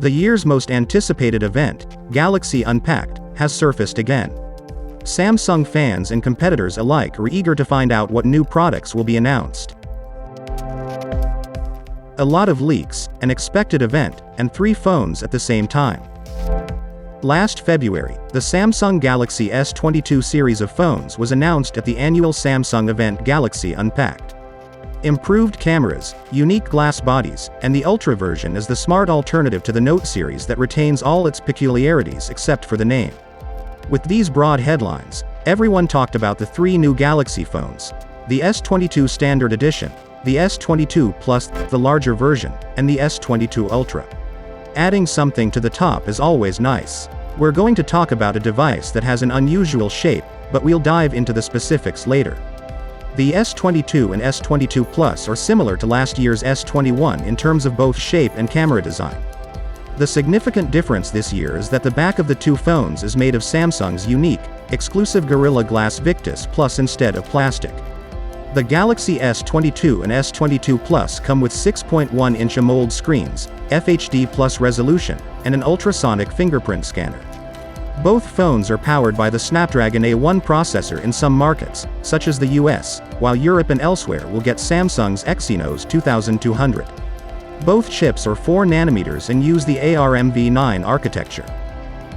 The year's most anticipated event, Galaxy Unpacked, has surfaced again. Samsung fans and competitors alike are eager to find out what new products will be announced. A lot of leaks, an expected event, and 3 phones at the same time. Last February, the Samsung Galaxy S22 series of phones was announced at the annual Samsung event Galaxy Unpacked. Improved cameras, unique glass bodies, and the Ultra version is the smart alternative to the Note series that retains all its peculiarities except for the name. With these broad headlines, everyone talked about the 3 new Galaxy phones: the S22 Standard Edition, the S22 Plus, the larger version, and the S22 Ultra. Adding something to the top is always nice. We're going to talk about a device that has an unusual shape, but we'll dive into the specifics later. The S22 and S22 Plus are similar to last year's S21 in terms of both shape and camera design. The significant difference this year is that the back of the 2 phones is made of Samsung's unique, exclusive Gorilla Glass Victus Plus instead of plastic. The Galaxy S22 and S22 Plus come with 6.1-inch AMOLED screens, FHD Plus resolution, and an ultrasonic fingerprint scanner. Both phones are powered by the Snapdragon A1 processor in some markets, such as the US, while Europe and elsewhere will get Samsung's Exynos 2200. Both chips are 4 nanometers and use the ARMv9 architecture.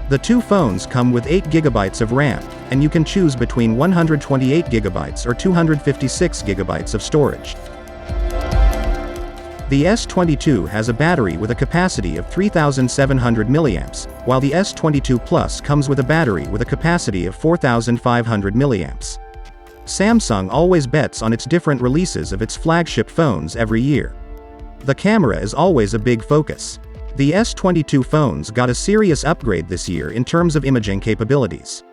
The 2 phones come with 8 GB of RAM, and you can choose between 128 GB or 256 GB of storage. The S22 has a battery with a capacity of 3,700 mAh, while the S22 Plus comes with a battery with a capacity of 4,500 mAh. Samsung always bets on its different releases of its flagship phones every year. The camera is always a big focus. The S22 phones got a serious upgrade this year in terms of imaging capabilities.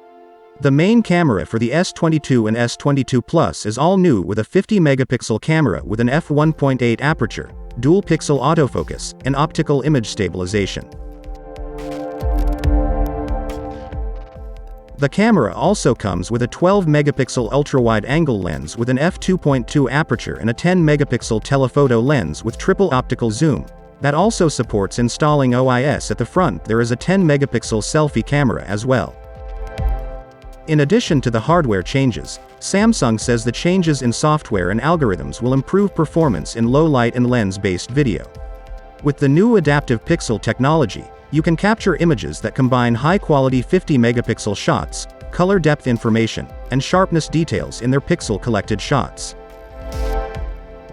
The main camera for the S22 and S22 Plus is all new with a 50-megapixel camera with an f1.8 aperture, dual-pixel autofocus, and optical image stabilization. The camera also comes with a 12-megapixel ultra-wide-angle lens with an f2.2 aperture and a 10-megapixel telephoto lens with triple optical zoom. That also supports installing OIS at the front. There is a 10-megapixel selfie camera as well. In addition to the hardware changes, Samsung says the changes in software and algorithms will improve performance in low-light and lens-based video. With the new adaptive pixel technology, you can capture images that combine high-quality 50-megapixel shots, color depth information, and sharpness details in their pixel-collected shots.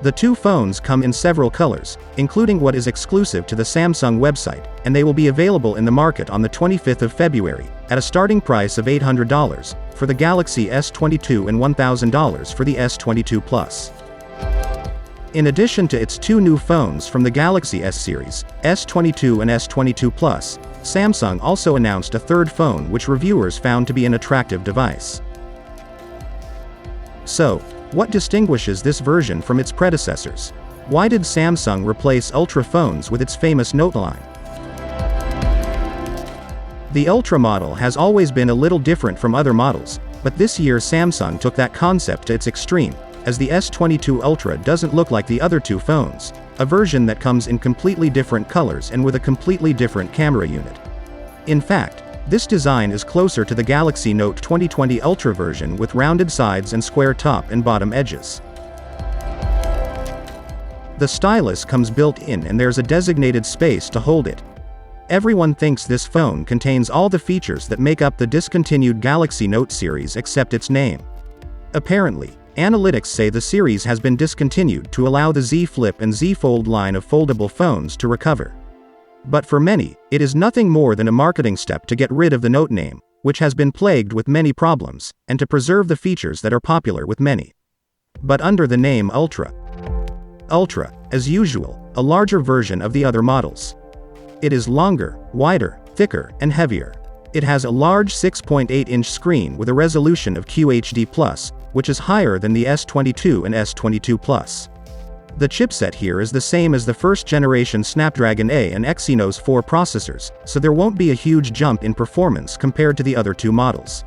The 2 phones come in several colors, including what is exclusive to the Samsung website, and they will be available in the market on the 25th of February, at a starting price of $800 for the Galaxy S22 and $1,000 for the S22 Plus. In addition to its 2 new phones from the Galaxy S series, S22 and S22 Plus, Samsung also announced a 3rd phone which reviewers found to be an attractive device. So, what distinguishes this version from its predecessors? Why did Samsung replace Ultra phones with its famous Note line? The Ultra model has always been a little different from other models, but this year Samsung took that concept to its extreme, as the S22 Ultra doesn't look like the other 2 phones, a version that comes in completely different colors and with a completely different camera unit. In fact, this design is closer to the Galaxy Note 2020 Ultra version with rounded sides and square top and bottom edges. The stylus comes built in and there's a designated space to hold it. Everyone thinks this phone contains all the features that make up the discontinued Galaxy Note series except its name. Apparently, analytics say the series has been discontinued to allow the Z Flip and Z Fold line of foldable phones to recover. But for many, it is nothing more than a marketing step to get rid of the Note name, which has been plagued with many problems, and to preserve the features that are popular with many. But under the name Ultra. Ultra, as usual, a larger version of the other models. It is longer, wider, thicker, and heavier. It has a large 6.8-inch screen with a resolution of QHD+, which is higher than the S22 and S22 Plus. The chipset here is the same as the first-generation Snapdragon A and Exynos 4 processors, so there won't be a huge jump in performance compared to the other 2 models.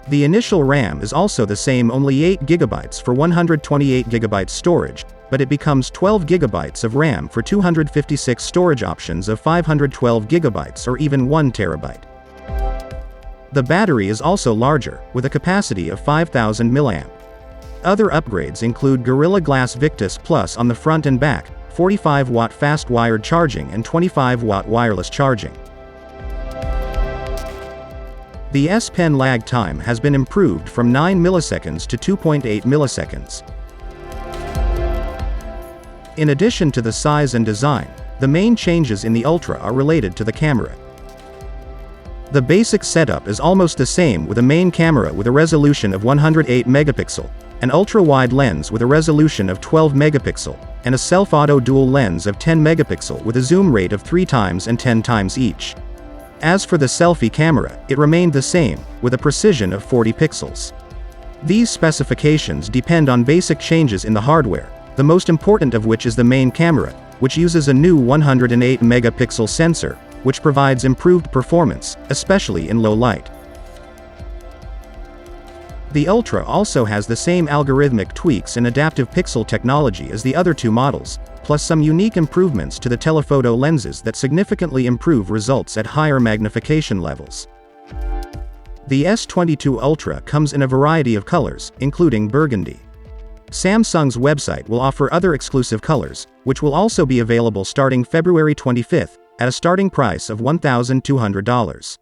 The initial RAM is also the same, only 8 GB for 128 GB storage, but it becomes 12 GB of RAM for 256 storage options of 512 GB or even 1 TB. The battery is also larger, with a capacity of 5000 mAh. Other upgrades include Gorilla Glass Victus Plus on the front and back, 45-watt fast wired charging and 25-watt wireless charging. The S Pen lag time has been improved from 9 milliseconds to 2.8 milliseconds. In addition to the size and design, the main changes in the Ultra are related to the camera. The basic setup is almost the same, with a main camera with a resolution of 108 megapixel, an ultra-wide lens with a resolution of 12 megapixel, and a self-auto dual lens of 10 megapixel with a zoom rate of 3 times and 10 times each. As for the selfie camera, it remained the same, with a precision of 40 pixels. These specifications depend on basic changes in the hardware, the most important of which is the main camera, which uses a new 108 megapixel sensor, which provides improved performance, especially in low light. The Ultra also has the same algorithmic tweaks and adaptive pixel technology as the other two models, plus some unique improvements to the telephoto lenses that significantly improve results at higher magnification levels. The S22 Ultra comes in a variety of colors, including burgundy. Samsung's website will offer other exclusive colors, which will also be available starting February 25, at a starting price of $1,200.